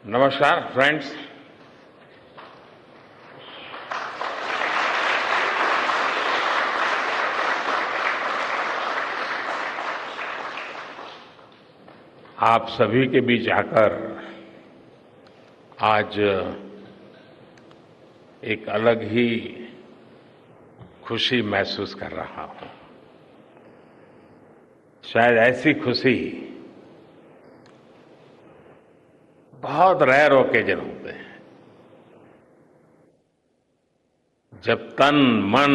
नमस्कार फ्रेंड्स। आप सभी के बीच आकर आज एक अलग ही खुशी महसूस कर रहा हूं। शायद ऐसी खुशी बहुत रेयर ओकेजन होते हैं जब तन मन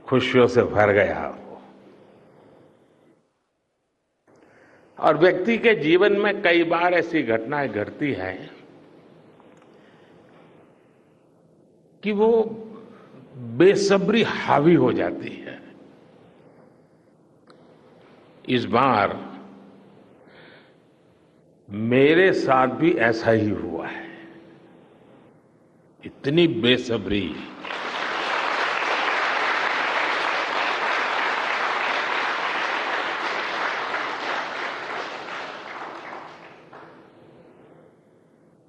खुशियों से भर गया हो। और व्यक्ति के जीवन में कई बार ऐसी घटनाएं घटती हैं कि वो बेसब्री हावी हो जाती है। इस बार मेरे साथ भी ऐसा ही हुआ है। इतनी बेसब्री,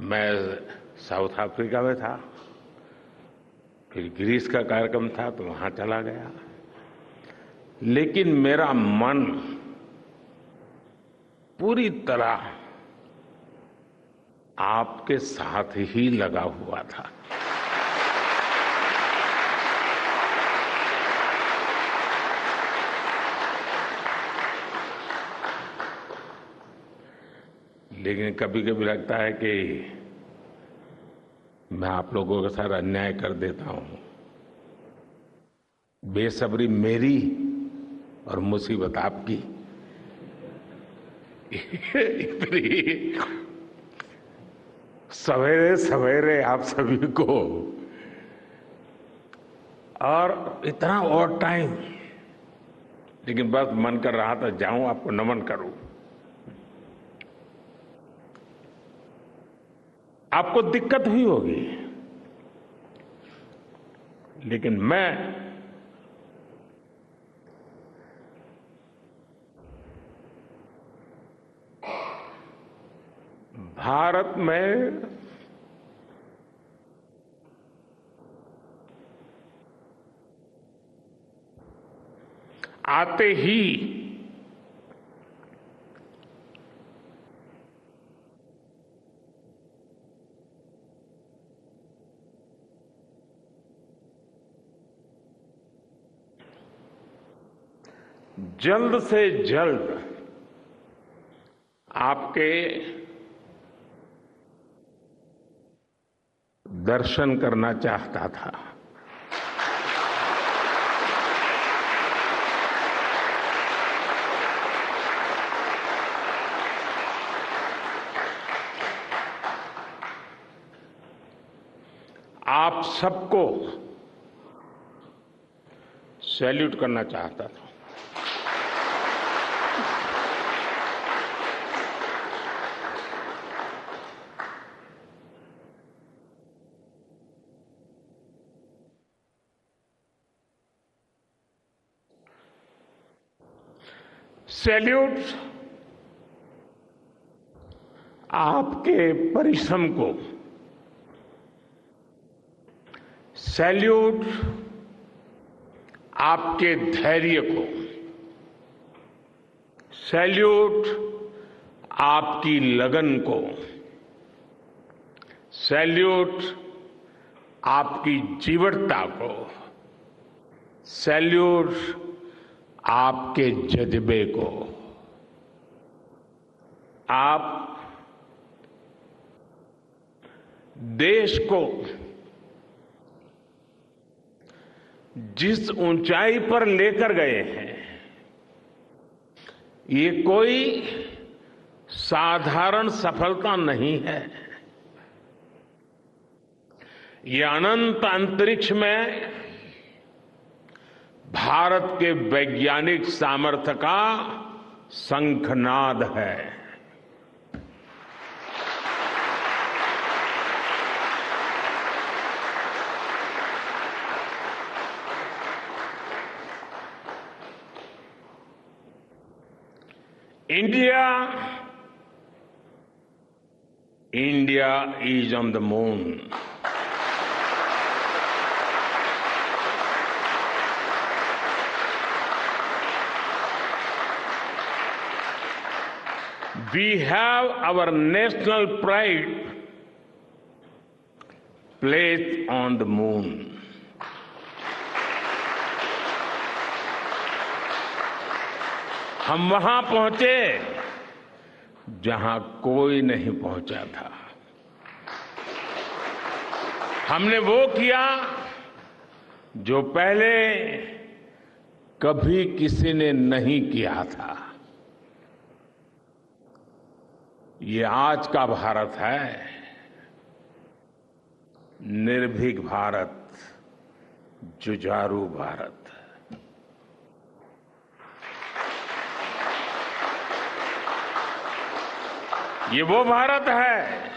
मैं साउथ अफ्रीका में था, फिर ग्रीस का कार्यक्रम था तो वहां चला गया, लेकिन मेरा मन पूरी तरह आपके साथ ही लगा हुआ था। लेकिन कभी कभी लगता है कि मैं आप लोगों के साथ अन्याय कर देता हूं। बेसब्री मेरी और मुसीबत आपकी। इतनी सवेरे सवेरे आप सभी को और इतना और टाइम, लेकिन बस मन कर रहा था जाऊं आपको नमन करूं। आपको दिक्कत हुई होगी, लेकिन मैं भारत में आते ही जल्द से जल्द आपके दर्शन करना चाहता था। आप सबको सैल्यूट करना चाहता था। सैल्यूट आपके परिश्रम को, सैल्यूट आपके धैर्य को, सैल्यूट आपकी लगन को, सैल्यूट आपकी जीवटता को, सैल्यूट आपके जज्बे को। आप देश को जिस ऊंचाई पर लेकर गए हैं, ये कोई साधारण सफलता नहीं है। ये अनंत अंतरिक्ष में भारत के वैज्ञानिक सामर्थ्य का शंखनाद है। India India is on the moon. We have our national pride placed on the moon. हम वहां पहुंचे जहां कोई नहीं पहुंचा था। हमने वो किया जो पहले कभी किसी ने नहीं किया था। ये आज का भारत है, निर्भीक भारत, जुझारू भारत। ये वो भारत है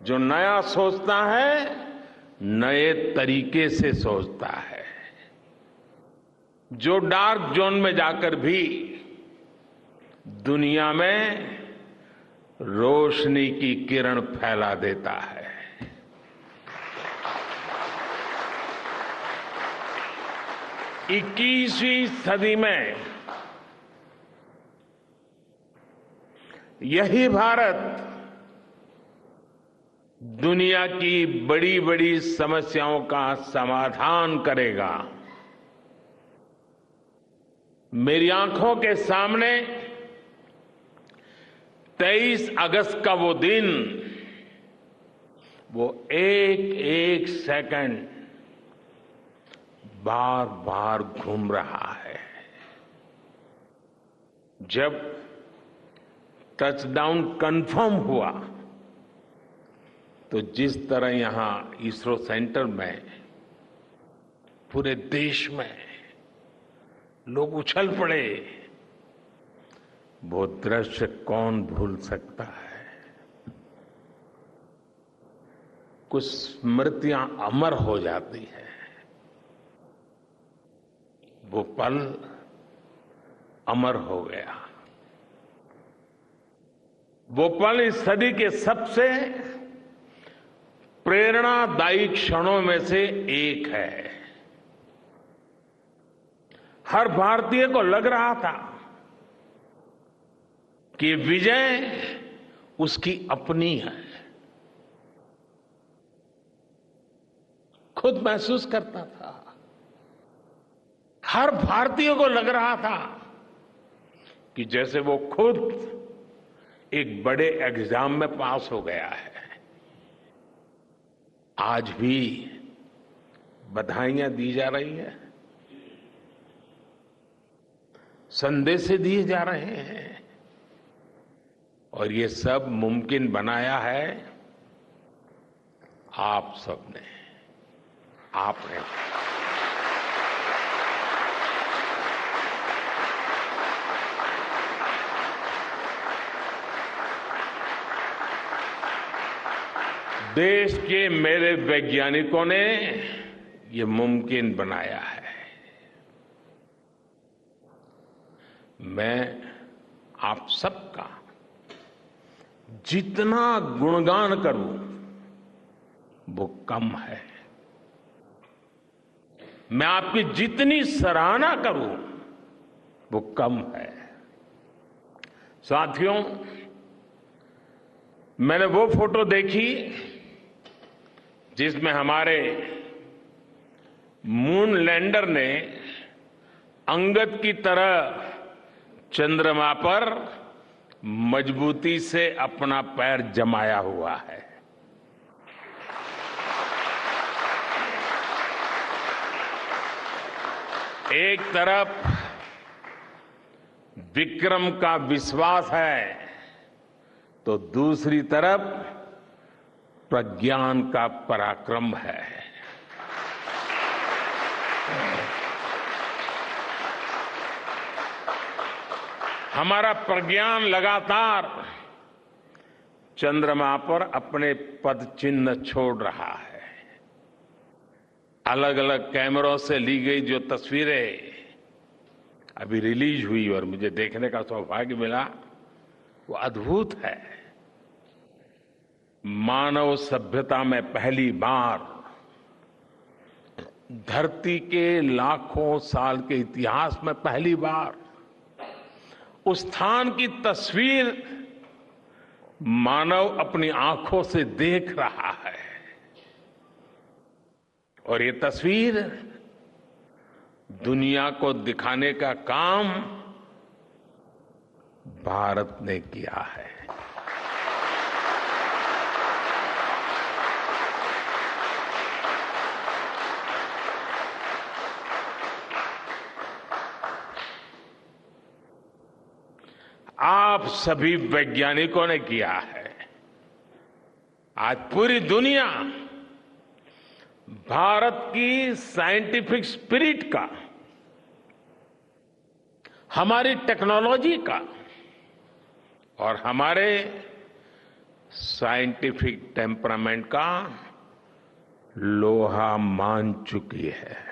जो नया सोचता है, नए तरीके से सोचता है, जो डार्क जोन में जाकर भी दुनिया में रोशनी की किरण फैला देता है। इक्कीसवीं सदी में यही भारत दुनिया की बड़ी बड़ी समस्याओं का समाधान करेगा। मेरी आंखों के सामने 23 अगस्त का वो दिन, वो एक एक सेकंड बार बार घूम रहा है। जब टचडाउन कंफर्म हुआ तो जिस तरह यहां इसरो सेंटर में पूरे देश में लोग उछल पड़े, वो दृश्य कौन भूल सकता है। कुछ स्मृतियां अमर हो जाती हैं। वो पल अमर हो गया। वो पल इस सदी के सबसे प्रेरणादायी क्षणों में से एक है। हर भारतीय को लग रहा था कि विजय उसकी अपनी है। खुद महसूस करता था। हर भारतीय को लग रहा था कि जैसे वो खुद एक बड़े एग्जाम में पास हो गया है। आज भी बधाइयां दी जा रही हैं, संदेश दिए जा रहे हैं, और ये सब मुमकिन बनाया है आप सबने, आपने। देश के मेरे वैज्ञानिकों ने ये मुमकिन बनाया है। मैं आप सबका जितना गुणगान करूं वो कम है। मैं आपकी जितनी सराहना करूं वो कम है। साथियों, मैंने वो फोटो देखी जिसमें हमारे मून लैंडर ने अंगद की तरह चंद्रमा पर मजबूती से अपना पैर जमाया हुआ है। एक तरफ विक्रम का विश्वास है तो दूसरी तरफ प्रज्ञान का पराक्रम है। हमारा प्रज्ञान लगातार चंद्रमा पर अपने पद चिन्ह छोड़ रहा है। अलग अलग कैमरों से ली गई जो तस्वीरें अभी रिलीज हुई और मुझे देखने का सौभाग्य मिला, वो अद्भुत है। मानव सभ्यता में पहली बार धरती के लाखों साल के इतिहास में पहली बार उस स्थान की तस्वीर मानव अपनी आंखों से देख रहा है। और ये तस्वीर दुनिया को दिखाने का काम भारत ने किया है। आप सभी वैज्ञानिकों ने किया है। आज पूरी दुनिया भारत की साइंटिफिक स्पिरिट का, हमारी टेक्नोलॉजी का और हमारे साइंटिफिक टेम्परामेंट का लोहा मान चुकी है।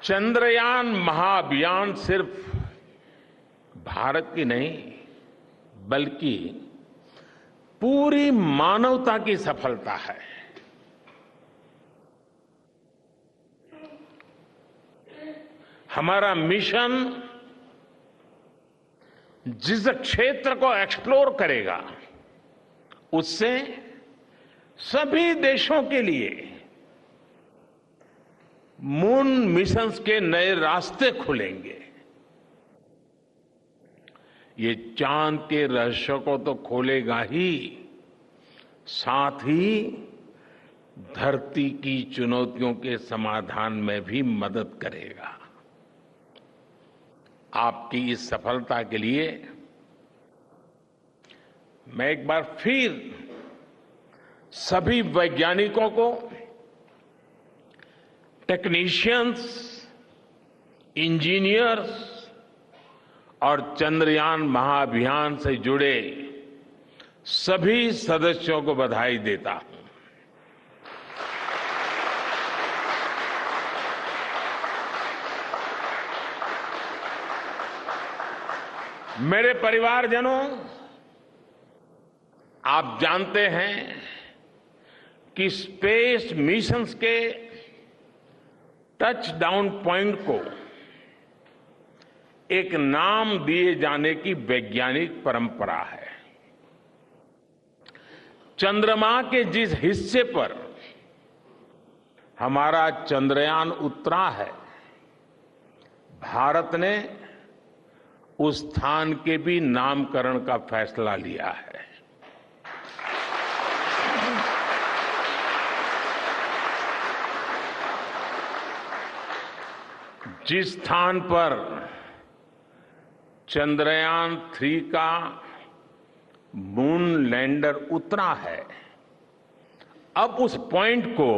चंद्रयान महाअभियान सिर्फ भारत की नहीं बल्कि पूरी मानवता की सफलता है। हमारा मिशन जिस क्षेत्र को एक्सप्लोर करेगा उससे सभी देशों के लिए मून मिशंस के नए रास्ते खुलेंगे। ये चांद के रहस्य को तो खोलेगा ही, साथ ही धरती की चुनौतियों के समाधान में भी मदद करेगा। आपकी इस सफलता के लिए मैं एक बार फिर सभी वैज्ञानिकों को, टेक्नीशियंस, इंजीनियर्स और चंद्रयान महाअभियान से जुड़े सभी सदस्यों को बधाई देता हूं। मेरे परिवारजनों, आप जानते हैं कि स्पेस मिशंस के टच डाउन पॉइंट को एक नाम दिए जाने की वैज्ञानिक परंपरा है। चंद्रमा के जिस हिस्से पर हमारा चंद्रयान उतरा है, भारत ने उस स्थान के भी नामकरण का फैसला लिया है। जिस स्थान पर चंद्रयान 3 का मून लैंडर उतरा है, अब उस पॉइंट को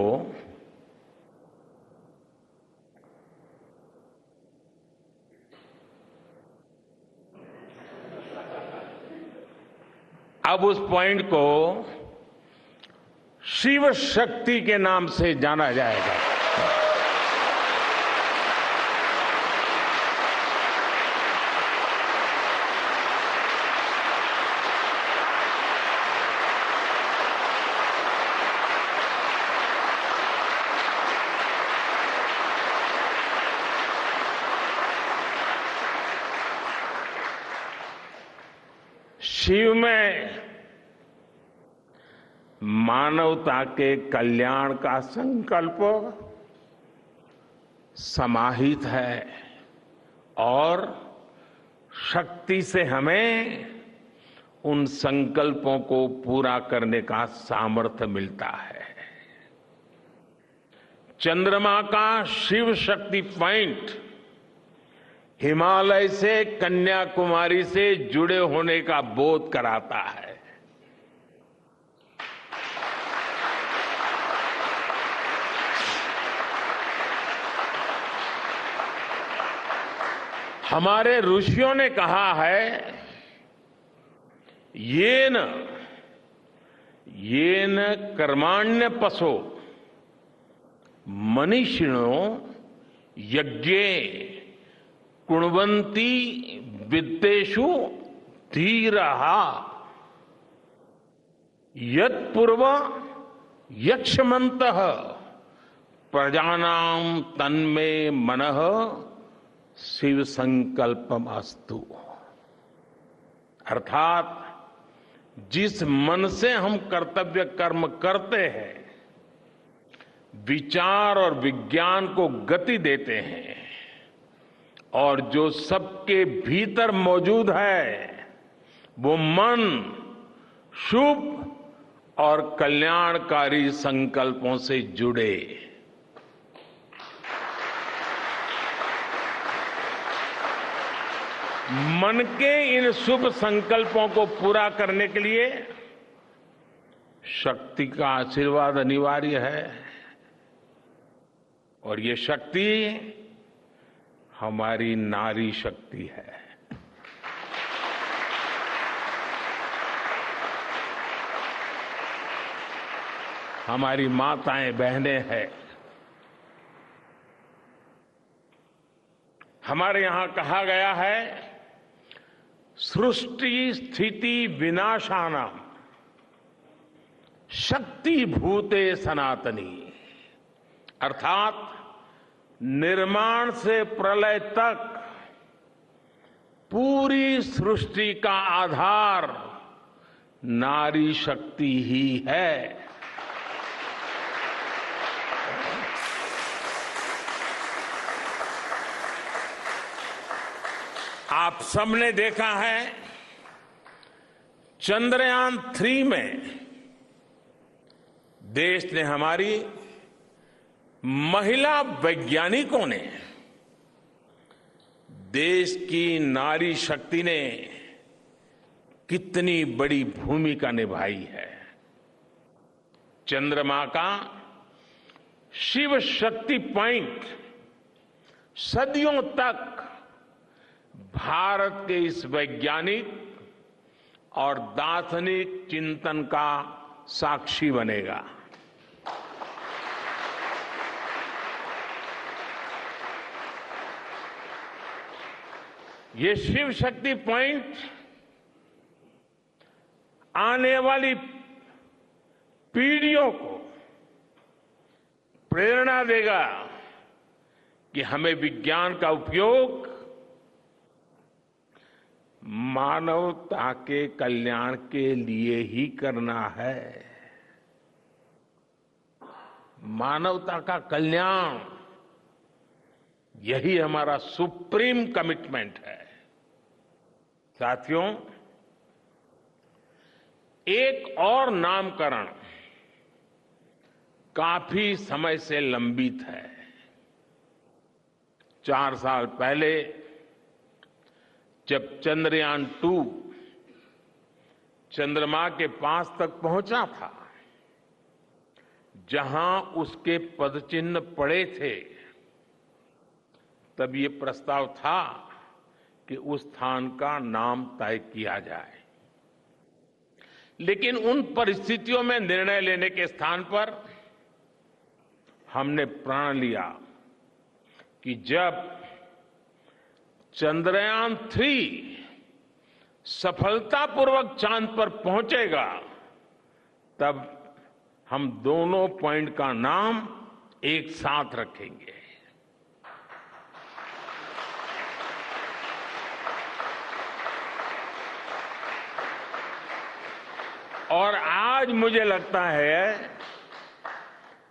शिव शक्ति के नाम से जाना जाएगा। शिव में मानवता के कल्याण का संकल्प समाहित है और शक्ति से हमें उन संकल्पों को पूरा करने का सामर्थ्य मिलता है। चंद्रमा का शिव शक्ति पॉइंट हिमालय से कन्याकुमारी से जुड़े होने का बोध कराता है। हमारे ऋषियों ने कहा है, येन कर्माण्य पशो मनीषिणो यज्ञे गुणवंती विद्येषु धीरः यत्पूर्व यक्ष्मन्तः प्रजानां तन्मे मनः शिव संकल्पम अस्तु। अर्थात जिस मन से हम कर्तव्य कर्म करते हैं, विचार और विज्ञान को गति देते हैं, और जो सबके भीतर मौजूद है, वो मन शुभ और कल्याणकारी संकल्पों से जुड़े। मन के इन शुभ संकल्पों को पूरा करने के लिए शक्ति का आशीर्वाद अनिवार्य है, और ये शक्ति हमारी नारी शक्ति है। हमारी माताएं बहनें हैं। हमारे यहां कहा गया है, सृष्टि स्थिति विनाशानाम शक्ति भूते सनातनी। अर्थात निर्माण से प्रलय तक पूरी सृष्टि का आधार नारी शक्ति ही है। आप सबने देखा है, चंद्रयान 3 में देश ने, हमारी महिला वैज्ञानिकों ने, देश की नारी शक्ति ने कितनी बड़ी भूमिका निभाई है। चंद्रमा का शिव शक्ति पॉइंट सदियों तक भारत के इस वैज्ञानिक और दार्शनिक चिंतन का साक्षी बनेगा। ये शिव शक्ति पॉइंट आने वाली पीढ़ियों को प्रेरणा देगा कि हमें विज्ञान का उपयोग मानवता के कल्याण के लिए ही करना है। मानवता का कल्याण, यही हमारा सुप्रीम कमिटमेंट है। साथियों, एक और नामकरण काफी समय से लंबित है। 4 साल पहले जब चंद्रयान 2 चंद्रमा के पास तक पहुंचा था, जहां उसके पदचिन्ह पड़े थे, तब ये प्रस्ताव था कि उस स्थान का नाम तय किया जाए। लेकिन उन परिस्थितियों में निर्णय लेने के स्थान पर हमने प्रण लिया कि जब चंद्रयान 3 सफलतापूर्वक चांद पर पहुंचेगा, तब हम दोनों पॉइंट का नाम एक साथ रखेंगे। और आज मुझे लगता है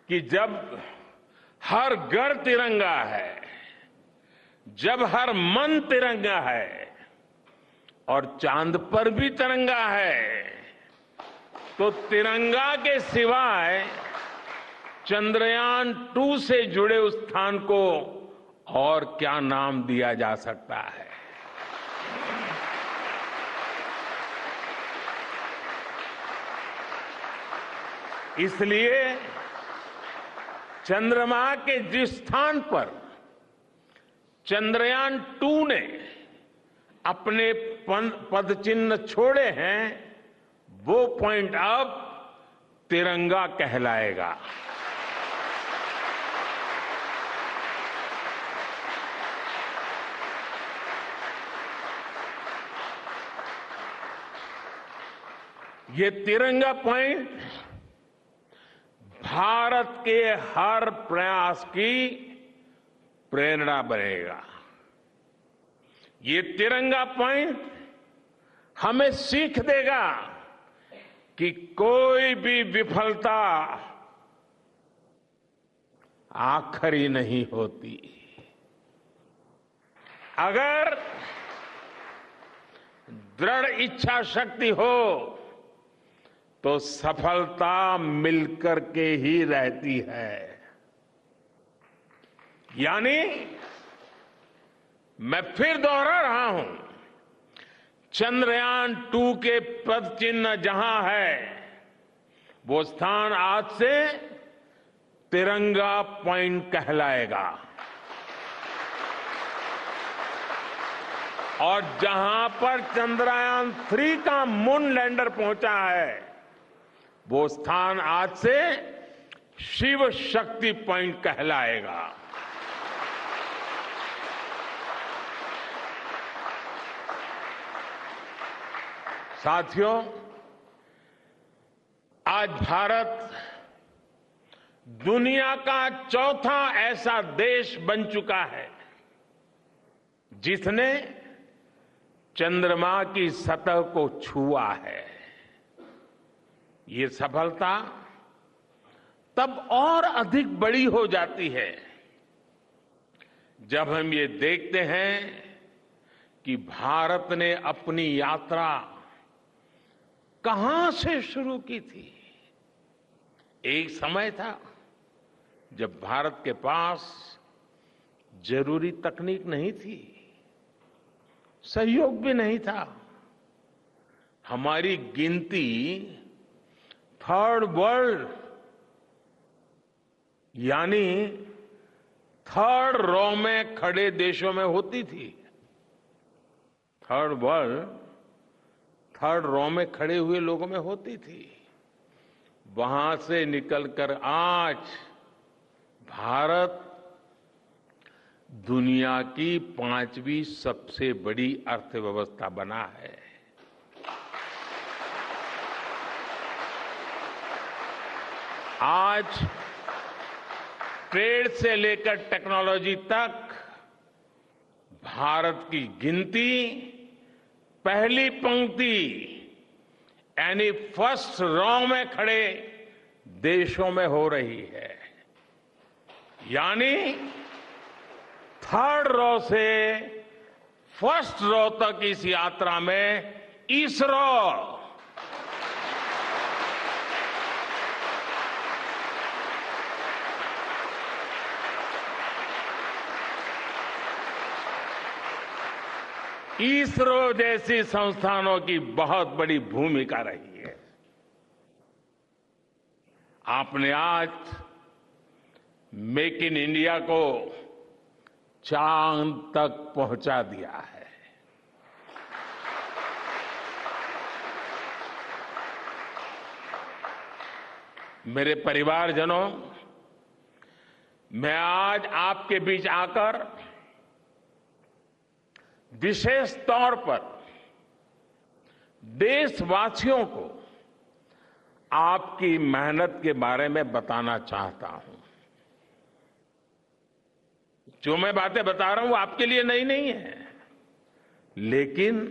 कि जब हर घर तिरंगा है, जब हर मन तिरंगा है और चांद पर भी तिरंगा है, तो तिरंगा के सिवाय चंद्रयान 2 से जुड़े उस स्थान को और क्या नाम दिया जा सकता है। इसलिए चंद्रमा के जिस स्थान पर चंद्रयान 2 ने अपने पदचिन्ह छोड़े हैं, वो पॉइंट अब तिरंगा कहलाएगा। ये तिरंगा पॉइंट भारत के हर प्रयास की प्रेरणा बनेगा। ये तिरंगा पॉइंट हमें सीख देगा कि कोई भी विफलता आखिरी नहीं होती। अगर दृढ़ इच्छा शक्ति हो तो सफलता मिलकर के ही रहती है। यानी मैं फिर दोहरा रहा हूं, चंद्रयान 2 के पद चिन्ह जहां है वो स्थान आज से तिरंगा पॉइंट कहलाएगा। और जहां पर चंद्रयान 3 का मून लैंडर पहुंचा है वो स्थान आज से शिव शक्ति पॉइंट कहलाएगा। साथियों, आज भारत दुनिया का चौथा ऐसा देश बन चुका है जिसने चंद्रमा की सतह को छुआ है। ये सफलता तब और अधिक बड़ी हो जाती है जब हम ये देखते हैं कि भारत ने अपनी यात्रा कहां से शुरू की थी। एक समय था जब भारत के पास जरूरी तकनीक नहीं थी, सहयोग भी नहीं था। हमारी गिनती थर्ड वर्ल्ड यानी थर्ड रो में खड़े देशों में होती थी। थर्ड वर्ल्ड थर्ड रो में खड़े हुए लोगों में होती थी। वहां से निकलकर आज भारत दुनिया की 5वीं सबसे बड़ी अर्थव्यवस्था बना है। आज ट्रेड से लेकर टेक्नोलॉजी तक भारत की गिनती पहली पंक्ति यानी फर्स्ट रो में खड़े देशों में हो रही है। यानी थर्ड रो से फर्स्ट रो तक इस यात्रा में इसरो जैसी संस्थानों की बहुत बड़ी भूमिका रही है। आपने आज मेक इन इंडिया को चांद तक पहुंचा दिया है। मेरे परिवारजनों, मैं आज आपके बीच आकर विशेष तौर पर देशवासियों को आपकी मेहनत के बारे में बताना चाहता हूं। जो मैं बातें बता रहा हूं वो आपके लिए नई नहीं है, लेकिन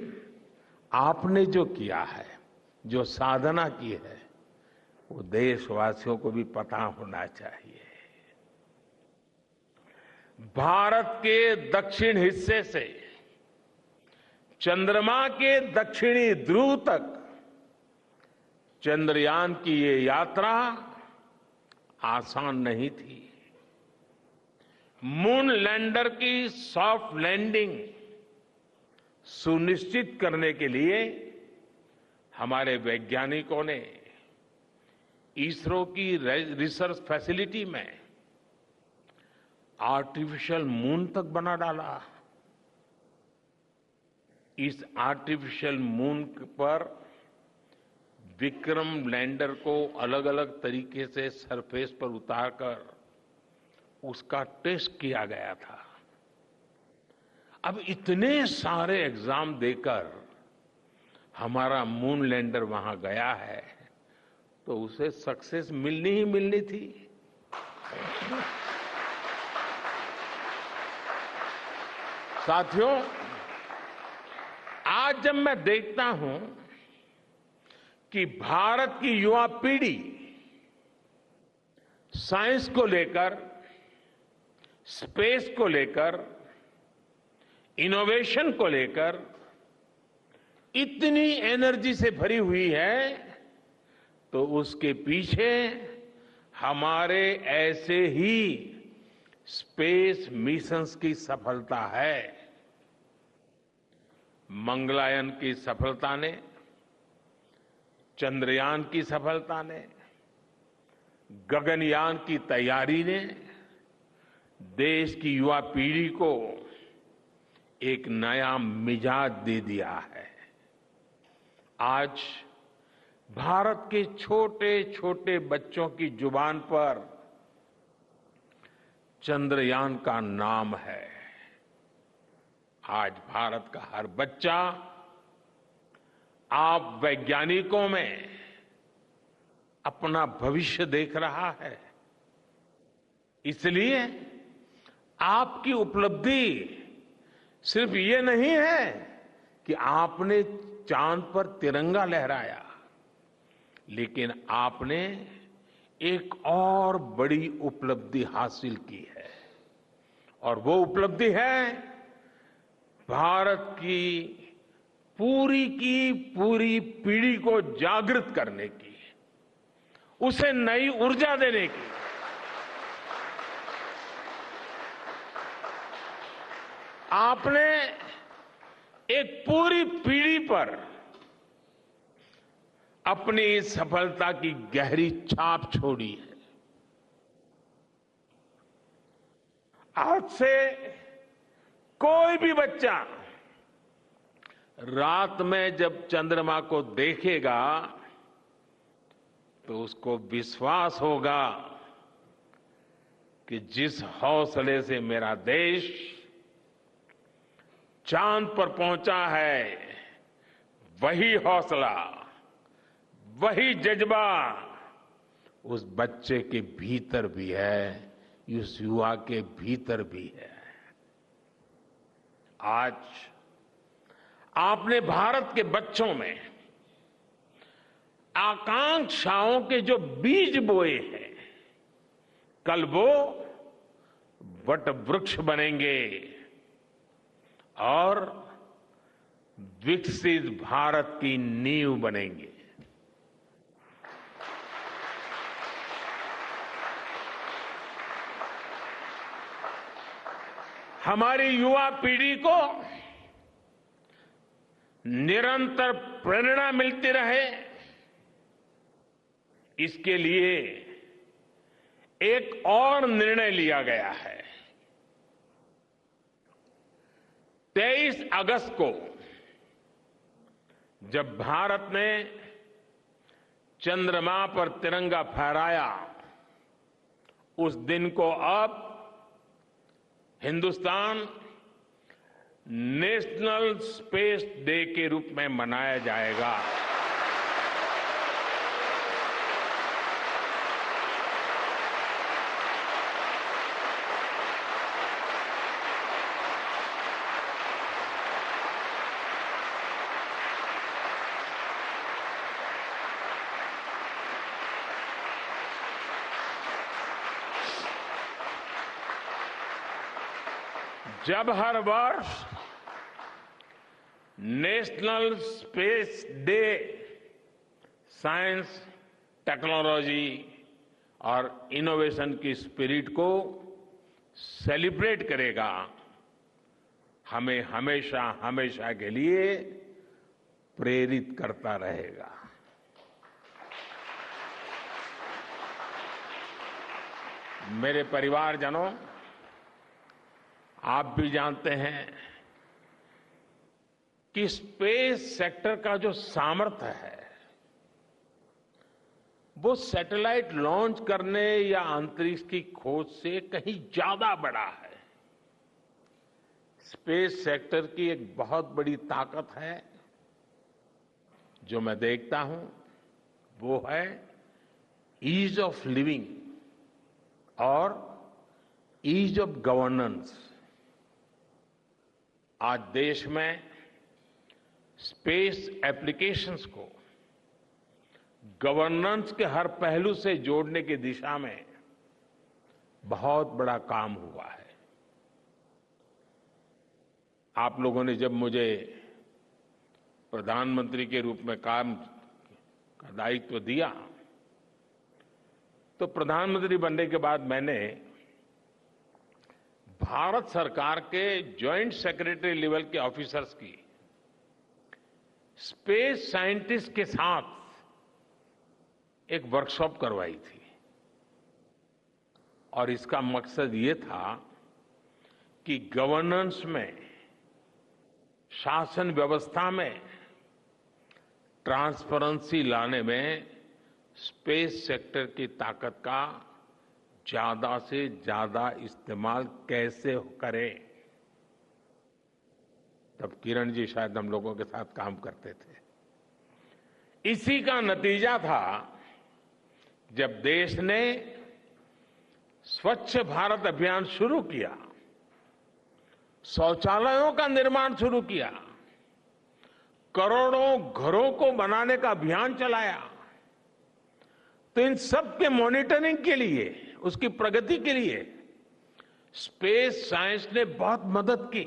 आपने जो किया है, जो साधना की है, वो देशवासियों को भी पता होना चाहिए। भारत के दक्षिण हिस्से से चंद्रमा के दक्षिणी ध्रुव तक चंद्रयान की ये यात्रा आसान नहीं थी। मून लैंडर की सॉफ्ट लैंडिंग सुनिश्चित करने के लिए हमारे वैज्ञानिकों ने इसरो की रिसर्च फैसिलिटी में आर्टिफिशियल मून तक बना डाला। इस आर्टिफिशियल मून पर विक्रम लैंडर को अलग अलग तरीके से सरफेस पर उतारकर उसका टेस्ट किया गया था। अब इतने सारे एग्जाम देकर हमारा मून लैंडर वहां गया है तो उसे सक्सेस मिलनी ही मिलनी थी। साथियों, आज जब मैं देखता हूं कि भारत की युवा पीढ़ी साइंस को लेकर, स्पेस को लेकर, इनोवेशन को लेकर इतनी एनर्जी से भरी हुई है, तो उसके पीछे हमारे ऐसे ही स्पेस मिशंस की सफलता है। मंगलयान की सफलता ने, चंद्रयान की सफलता ने, गगनयान की तैयारी ने देश की युवा पीढ़ी को एक नया मिजाज दे दिया है। आज भारत के छोटे छोटे बच्चों की जुबान पर चंद्रयान का नाम है। आज भारत का हर बच्चा आप वैज्ञानिकों में अपना भविष्य देख रहा है। इसलिए आपकी उपलब्धि सिर्फ ये नहीं है कि आपने चांद पर तिरंगा लहराया, लेकिन आपने एक और बड़ी उपलब्धि हासिल की है, और वो उपलब्धि है भारत की पूरी पीढ़ी को जागृत करने की, उसे नई ऊर्जा देने की। आपने एक पूरी पीढ़ी पर अपनी इस सफलता की गहरी छाप छोड़ी है। आज से कोई भी बच्चा रात में जब चंद्रमा को देखेगा तो उसको विश्वास होगा कि जिस हौसले से मेरा देश चांद पर पहुंचा है, वही हौसला, वही जज्बा उस बच्चे के भीतर भी है, उस युवा के भीतर भी है। आज आपने भारत के बच्चों में आकांक्षाओं के जो बीज बोए हैं, कल वो वट वृक्ष बनेंगे और विकसित भारत की नींव बनेंगे। हमारी युवा पीढ़ी को निरंतर प्रेरणा मिलती रहे, इसके लिए एक और निर्णय लिया गया है। 23 अगस्त को जब भारत ने चंद्रमा पर तिरंगा फहराया, उस दिन को अब हिंदुस्तान नेशनल स्पेस डे के रूप में मनाया जाएगा। जब हर वर्ष national space day science, technology और इनोवेशन की स्पिरिट को सेलिब्रेट करेगा, हमें हमेशा हमेशा के लिए प्रेरित करता रहेगा। मेरे परिवारजनों, आप भी जानते हैं कि स्पेस सेक्टर का जो सामर्थ्य है, वो सैटेलाइट लॉन्च करने या अंतरिक्ष की खोज से कहीं ज्यादा बड़ा है। स्पेस सेक्टर की एक बहुत बड़ी ताकत है जो मैं देखता हूं वो है ईज ऑफ लिविंग और ईज ऑफ गवर्नेंस। आज देश में स्पेस एप्लीकेशंस को गवर्नेंस के हर पहलू से जोड़ने की दिशा में बहुत बड़ा काम हुआ है। आप लोगों ने जब मुझे प्रधानमंत्री के रूप में काम का दायित्व दिया तो प्रधानमंत्री बनने के बाद मैंने भारत सरकार के जॉइंट सेक्रेटरी लेवल के ऑफिसर्स की स्पेस साइंटिस्ट के साथ एक वर्कशॉप करवाई थी और इसका मकसद ये था कि गवर्नेंस में, शासन व्यवस्था में ट्रांसपेरेंसी लाने में स्पेस सेक्टर की ताकत का ज्यादा से ज्यादा इस्तेमाल कैसे करें। तब किरण जी शायद हम लोगों के साथ काम करते थे। इसी का नतीजा था जब देश ने स्वच्छ भारत अभियान शुरू किया, शौचालयों का निर्माण शुरू किया, करोड़ों घरों को बनाने का अभियान चलाया, तो इन सब के मॉनिटरिंग के लिए, उसकी प्रगति के लिए स्पेस साइंस ने बहुत मदद की।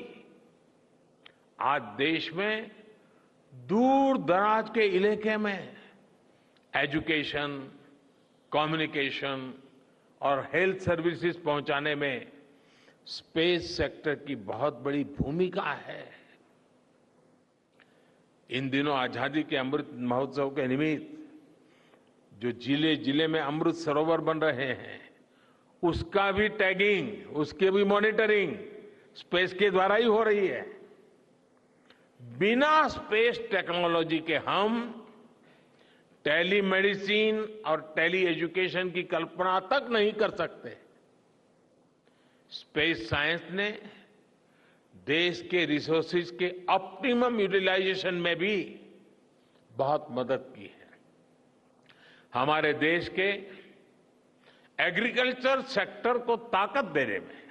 आज देश में दूर दराज के इलाके में एजुकेशन, कम्युनिकेशन और हेल्थ सर्विसेज पहुंचाने में स्पेस सेक्टर की बहुत बड़ी भूमिका है। इन दिनों आजादी के अमृत महोत्सव के निमित्त जो जिले जिले में अमृत सरोवर बन रहे हैं, उसका भी टैगिंग, उसकी भी मॉनिटरिंग स्पेस के द्वारा ही हो रही है। बिना स्पेस टेक्नोलॉजी के हम टेलीमेडिसिन और टेली एजुकेशन की कल्पना तक नहीं कर सकते। स्पेस साइंस ने देश के रिसोर्सेज के ऑप्टिमम यूटिलाइजेशन में भी बहुत मदद की है। हमारे देश के एग्रीकल्चर सेक्टर को ताकत देने में,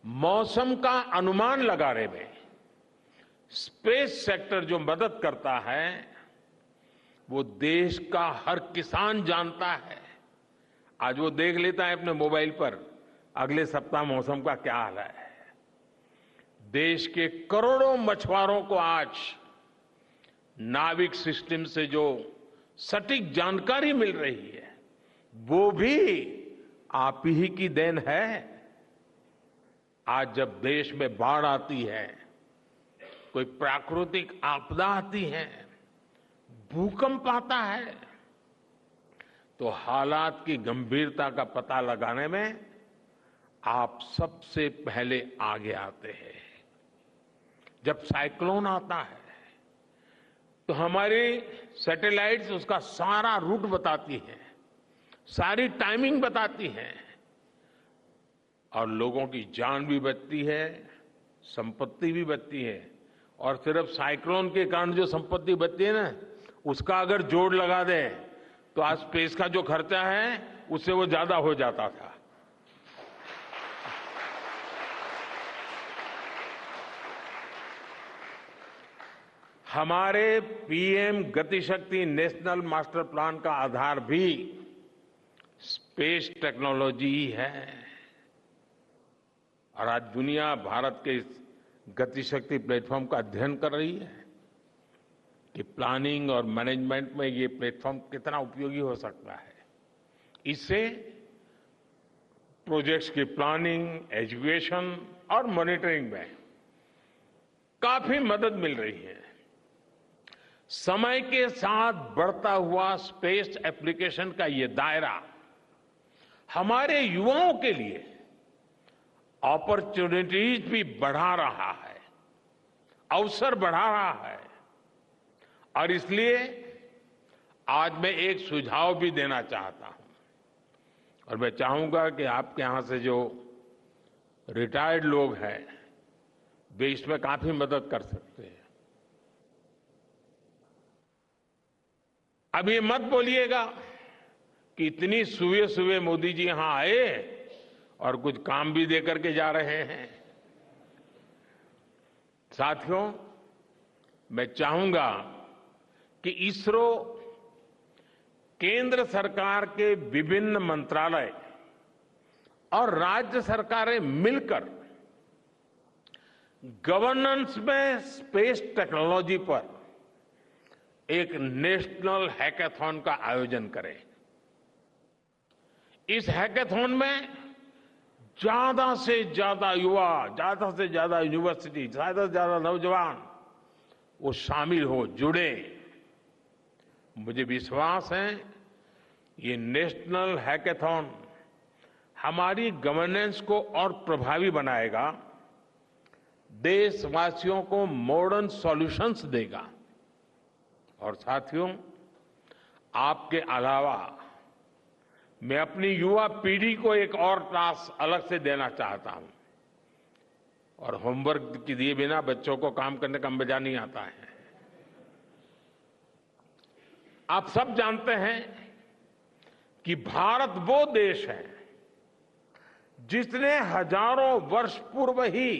मौसम का अनुमान लगाने में स्पेस सेक्टर जो मदद करता है वो देश का हर किसान जानता है। आज वो देख लेता है अपने मोबाइल पर अगले सप्ताह मौसम का क्या हाल है। देश के करोड़ों मछुआरों को आज नाविक सिस्टम से जो सटीक जानकारी मिल रही है वो भी आप ही की देन है। आज जब देश में बाढ़ आती है, कोई प्राकृतिक आपदा आती है, भूकंप आता है, तो हालात की गंभीरता का पता लगाने में आप सबसे पहले आगे आते हैं। जब साइक्लोन आता है तो हमारी सैटेलाइट्स उसका सारा रूट बताती हैं, सारी टाइमिंग बताती हैं और लोगों की जान भी बचती है, संपत्ति भी बचती है। और सिर्फ साइक्लोन के कारण जो संपत्ति बचती है ना, उसका अगर जोड़ लगा दें तो आज स्पेस का जो खर्चा है उससे वो ज्यादा हो जाता था। हमारे PM Gati Shakti national master plan का आधार भी स्पेस टेक्नोलॉजी ही है। और आज दुनिया भारत के इस गतिशक्ति प्लेटफॉर्म का अध्ययन कर रही है कि प्लानिंग और मैनेजमेंट में ये प्लेटफॉर्म कितना उपयोगी हो सकता है। इससे प्रोजेक्ट्स की प्लानिंग, एजुकेशन और मॉनिटरिंग में काफी मदद मिल रही है। समय के साथ बढ़ता हुआ स्पेस एप्लीकेशन का ये दायरा हमारे युवाओं के लिए अपॉर्चुनिटीज भी बढ़ा रहा है, अवसर बढ़ा रहा है। और इसलिए आज मैं एक सुझाव भी देना चाहता हूं और मैं चाहूंगा कि आपके यहां से जो रिटायर्ड लोग हैं वे इसमें काफी मदद कर सकते हैं। अब ये मत बोलिएगा कि इतनी सुबह सुबह मोदी जी यहां आए और कुछ काम भी दे करके जा रहे हैं। साथियों, मैं चाहूंगा कि इसरो, केंद्र सरकार के विभिन्न मंत्रालय और राज्य सरकारें मिलकर गवर्नेंस में स्पेस टेक्नोलॉजी पर एक नेशनल हैकाथॉन का आयोजन करें। इस हैकाथॉन में ज्यादा से ज्यादा युवा, ज्यादा से ज्यादा यूनिवर्सिटी, ज्यादा से ज्यादा नौजवान वो शामिल हो, जुड़े। मुझे विश्वास है ये नेशनल हैकाथॉन हमारी गवर्नेंस को और प्रभावी बनाएगा, देशवासियों को मॉडर्न सॉल्यूशंस देगा। और साथियों, आपके अलावा मैं अपनी युवा पीढ़ी को एक और टास्क अलग से देना चाहता हूं। और होमवर्क के दिए बिना बच्चों को काम करने का मजा नहीं आता है। आप सब जानते हैं कि भारत वो देश है जिसने हजारों वर्ष पूर्व ही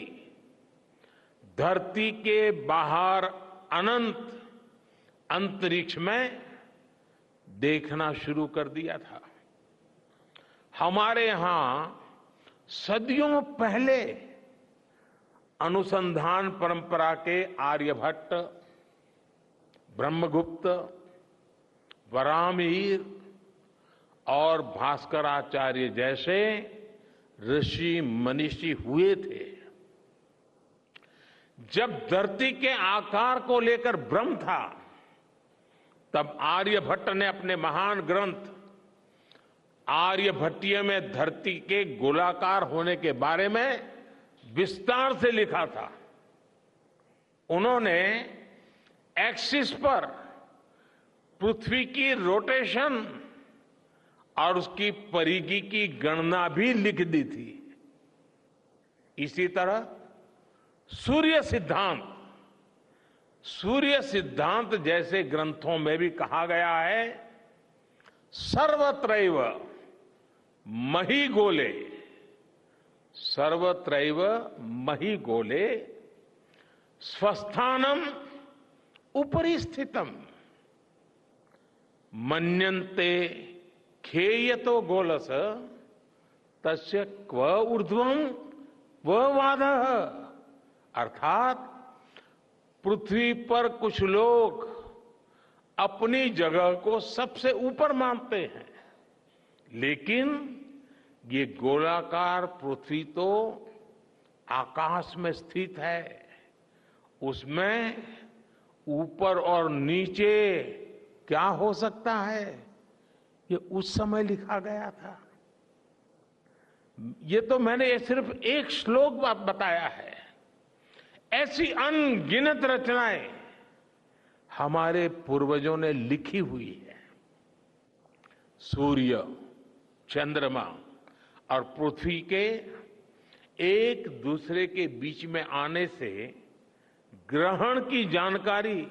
धरती के बाहर अनंत अंतरिक्ष में देखना शुरू कर दिया था। हमारे यहां सदियों पहले अनुसंधान परंपरा के आर्यभट्ट, ब्रह्मगुप्त, वराहमिहिर और भास्कराचार्य जैसे ऋषि मनीषी हुए थे। जब धरती के आकार को लेकर भ्रम था, तब आर्यभट्ट ने अपने महान ग्रंथ आर्यभट्टीय में धरती के गोलाकार होने के बारे में विस्तार से लिखा था। उन्होंने एक्सिस पर पृथ्वी की रोटेशन और उसकी परिधि की गणना भी लिख दी थी। इसी तरह सूर्य सिद्धांत जैसे ग्रंथों में भी कहा गया है, सर्वत्रैव महिगोले, सर्वत्रैव महिगोले स्वस्थानम उपरि स्थितम मन्यन्ते खेयतो गोलस तस्य क्व ऊर्ध्वं क्व वादः। अर्थात पृथ्वी पर कुछ लोग अपनी जगह को सबसे ऊपर मानते हैं, लेकिन ये गोलाकार पृथ्वी तो आकाश में स्थित है, उसमें ऊपर और नीचे क्या हो सकता है, ये उस समय लिखा गया था। ये तो मैंने सिर्फ एक श्लोक बताया है। ऐसी अनगिनत रचनाएं हमारे पूर्वजों ने लिखी हुई है। सूर्य, चंद्रमा और पृथ्वी के एक दूसरे के बीच में आने से ग्रहण की जानकारी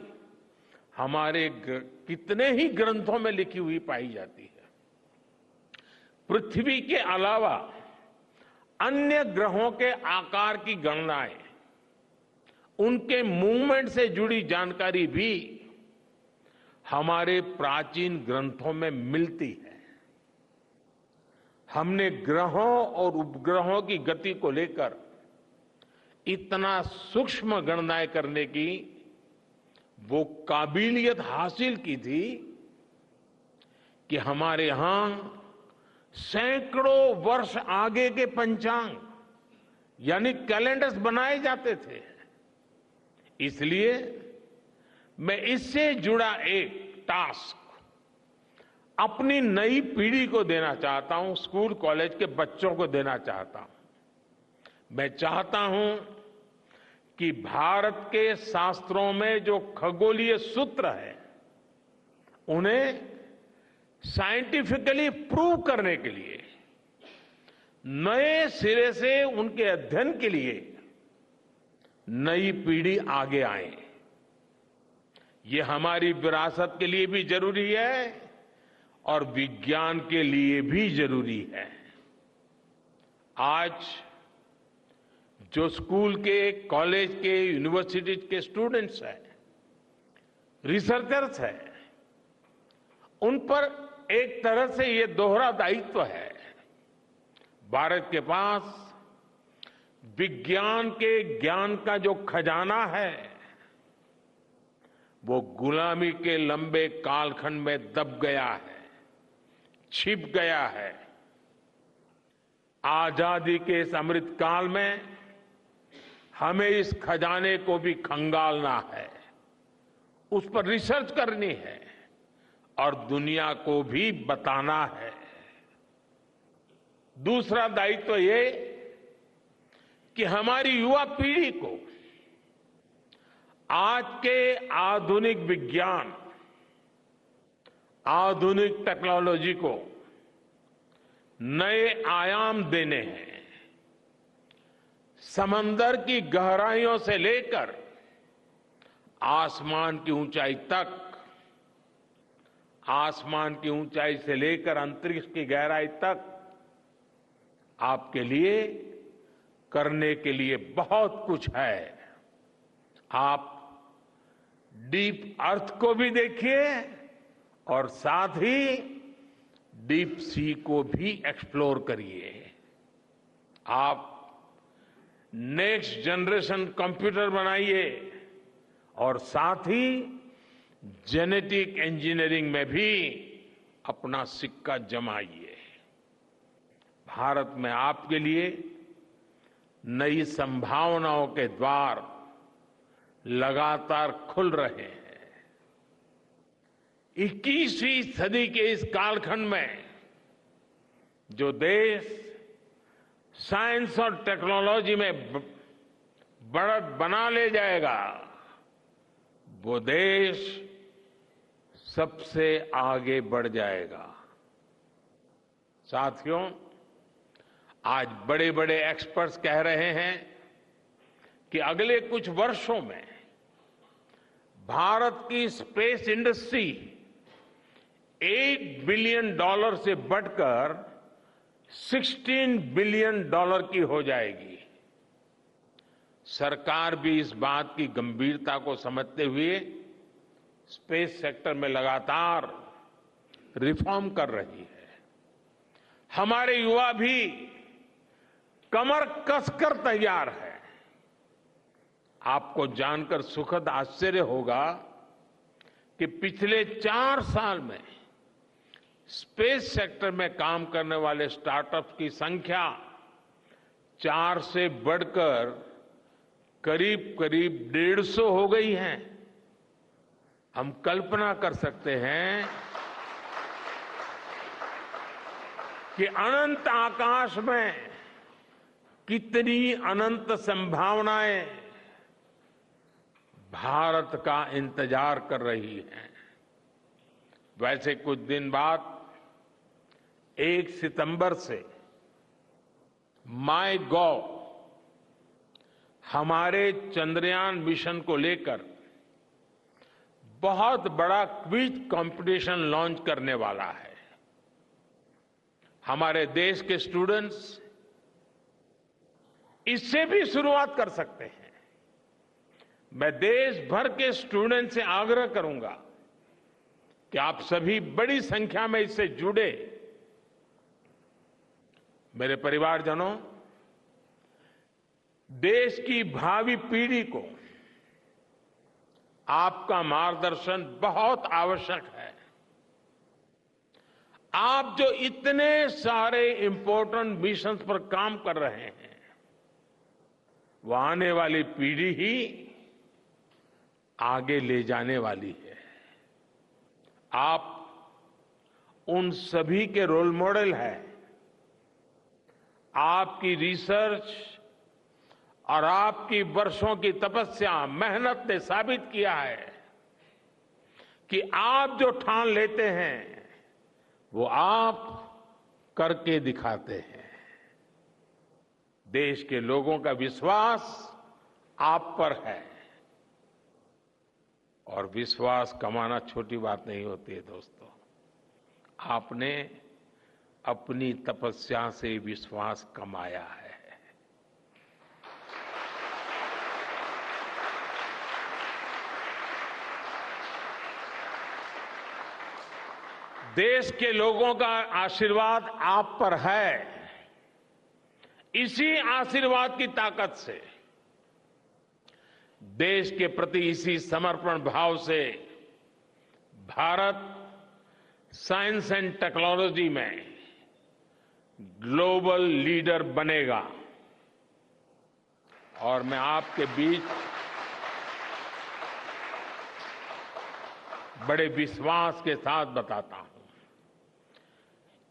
हमारे कितने ही ग्रंथों में लिखी हुई पाई जाती है। पृथ्वी के अलावा अन्य ग्रहों के आकार की गणनाएं, उनके मूवमेंट से जुड़ी जानकारी भी हमारे प्राचीन ग्रंथों में मिलती है। हमने ग्रहों और उपग्रहों की गति को लेकर इतना सूक्ष्म गणनाएं करने की वो काबिलियत हासिल की थी कि हमारे यहां सैकड़ों वर्ष आगे के पंचांग यानी कैलेंडर्स बनाए जाते थे। इसलिए मैं इससे जुड़ा एक टास्क अपनी नई पीढ़ी को देना चाहता हूं, स्कूल कॉलेज के बच्चों को देना चाहता हूं। मैं चाहता हूं कि भारत के शास्त्रों में जो खगोलीय सूत्र है, उन्हें साइंटिफिकली प्रूव करने के लिए, नए सिरे से उनके अध्ययन के लिए नई पीढ़ी आगे आए। ये हमारी विरासत के लिए भी जरूरी है और विज्ञान के लिए भी जरूरी है। आज जो स्कूल के, कॉलेज के, यूनिवर्सिटी के स्टूडेंट्स हैं, रिसर्चर्स हैं, उन पर एक तरह से ये दोहरा दायित्व है। भारत के पास विज्ञान के ज्ञान का जो खजाना है वो गुलामी के लंबे कालखंड में दब गया है, छिप गया है। आजादी के इस अमृत काल में हमें इस खजाने को भी खंगालना है, उस पर रिसर्च करनी है और दुनिया को भी बताना है। दूसरा दायित्व ये कि हमारी युवा पीढ़ी को आज के आधुनिक विज्ञान, आधुनिक टेक्नोलॉजी को नए आयाम देने हैं। समंदर की गहराइयों से लेकर आसमान की ऊंचाई तक, आसमान की ऊंचाई से लेकर अंतरिक्ष की गहराई तक आपके लिए करने के लिए बहुत कुछ है। आप डीप अर्थ को भी देखिए और साथ ही डीप सी को भी एक्सप्लोर करिए। आप नेक्स्ट जनरेशन कंप्यूटर बनाइए और साथ ही जेनेटिक इंजीनियरिंग में भी अपना सिक्का जमाइए। भारत में आपके लिए नई संभावनाओं के द्वार लगातार खुल रहे हैं। 21वीं सदी के इस कालखंड में जो देश साइंस और टेक्नोलॉजी में बढ़त बना ले जाएगा, वो देश सबसे आगे बढ़ जाएगा। साथियों, आज बड़े बड़े एक्सपर्ट्स कह रहे हैं कि अगले कुछ वर्षों में भारत की स्पेस इंडस्ट्री $8 बिलियन से बढ़कर $16 बिलियन की हो जाएगी। सरकार भी इस बात की गंभीरता को समझते हुए स्पेस सेक्टर में लगातार रिफॉर्म कर रही है। हमारे युवा भी कमर कसकर तैयार है। आपको जानकर सुखद आश्चर्य होगा कि पिछले 4 साल में स्पेस सेक्टर में काम करने वाले स्टार्टअप्स की संख्या 4 से बढ़कर करीब करीब 150 हो गई है। हम कल्पना कर सकते हैं कि अनंत आकाश में कितनी अनंत संभावनाएं भारत का इंतजार कर रही हैं। वैसे कुछ दिन बाद 1 सितंबर से माईगॉव हमारे चंद्रयान मिशन को लेकर बहुत बड़ा क्विज कंपटीशन लॉन्च करने वाला है। हमारे देश के स्टूडेंट्स इससे भी शुरुआत कर सकते हैं। मैं देश भर के स्टूडेंट से आग्रह करूंगा कि आप सभी बड़ी संख्या में इससे जुड़े। मेरे परिवारजनों, देश की भावी पीढ़ी को आपका मार्गदर्शन बहुत आवश्यक है। आप जो इतने सारे इंपॉर्टेंट मिशंस पर काम कर रहे हैं, वो आने वाली पीढ़ी ही आगे ले जाने वाली है। आप उन सभी के रोल मॉडल हैं। आपकी रिसर्च और आपकी वर्षों की तपस्या, मेहनत ने साबित किया है कि आप जो ठान लेते हैं वो आप करके दिखाते हैं। देश के लोगों का विश्वास आप पर है। और विश्वास कमाना छोटी बात नहीं होती है दोस्तों। आपने अपनी तपस्या से विश्वास कमाया है। देश के लोगों का आशीर्वाद आप पर है। इसी आशीर्वाद की ताकत से, देश के प्रति इसी समर्पण भाव से भारत साइंस एंड टेक्नोलॉजी में ग्लोबल लीडर बनेगा। और मैं आपके बीच बड़े विश्वास के साथ बताता हूं,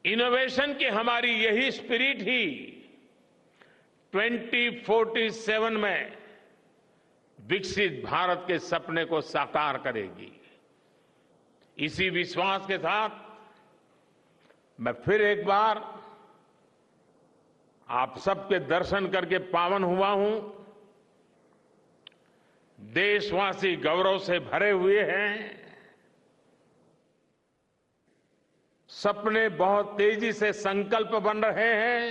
इनोवेशन की हमारी यही स्पिरिट ही 2047 में विकसित भारत के सपने को साकार करेगी। इसी विश्वास के साथ मैं फिर एक बार आप सबके दर्शन करके पावन हुआ हूं। देशवासी गौरव से भरे हुए हैं। सपने बहुत तेजी से संकल्प बन रहे हैं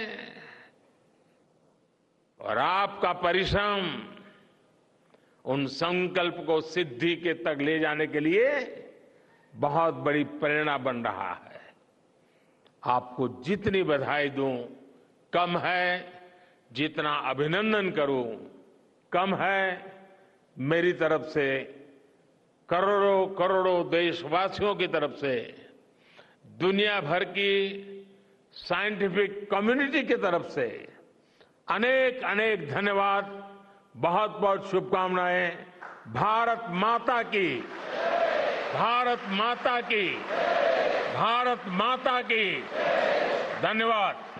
और आपका परिश्रम उन संकल्प को सिद्धि के तक ले जाने के लिए बहुत बड़ी प्रेरणा बन रहा है। आपको जितनी बधाई दूं कम है, जितना अभिनंदन करूं कम है। मेरी तरफ से, करोड़ों करोड़ों देशवासियों की तरफ से, दुनिया भर की साइंटिफिक कम्युनिटी की तरफ से अनेक अनेक धन्यवाद, बहुत बहुत शुभकामनाएं। भारत माता की, भारत माता की, भारत माता की। धन्यवाद।